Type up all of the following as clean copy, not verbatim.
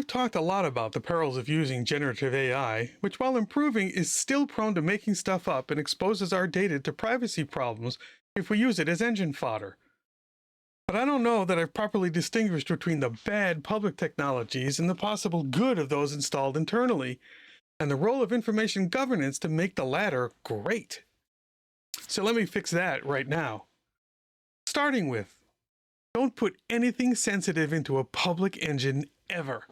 I've talked a lot about the perils of using generative AI, which while improving is still prone to making stuff up and exposes our data to privacy problems if we use it as engine fodder. But I don't know that I've properly distinguished between the bad public technologies and the possible good of those installed internally, and the role of information governance to make the latter great. So let me fix that right now. Starting with, don't put anything sensitive into a public engine ever.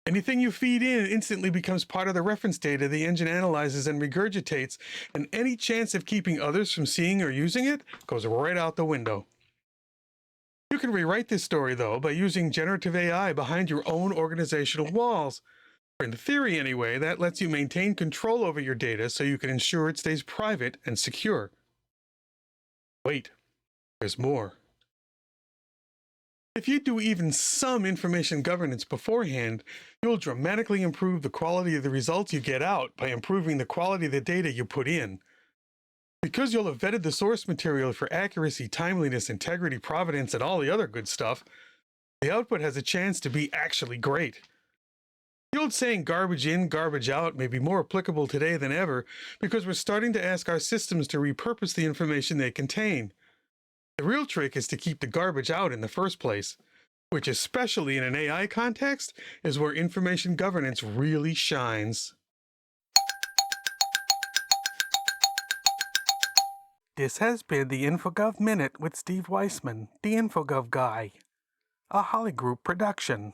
Anything you feed in instantly becomes part of the reference data the engine analyzes and regurgitates, and any chance of keeping others from seeing or using it goes right out the window. You can rewrite this story, though, by using generative AI behind your own organizational walls. In theory, anyway, that lets you maintain control over your data so you can ensure it stays private and secure. Wait, there's more. If you do even some information governance beforehand, you'll dramatically improve the quality of the results you get out by improving the quality of the data you put in. Because you'll have vetted the source material for accuracy, timeliness, integrity, provenance, and all the other good stuff, the output has a chance to be actually great. The old saying garbage in, garbage out may be more applicable today than ever because we're starting to ask our systems to repurpose the information they contain. The real trick is to keep the garbage out in the first place, which, especially in an AI context, is where information governance really shines. This has been the InfoGov Minute with Steve Weissman, the InfoGov guy, a Holly Group production.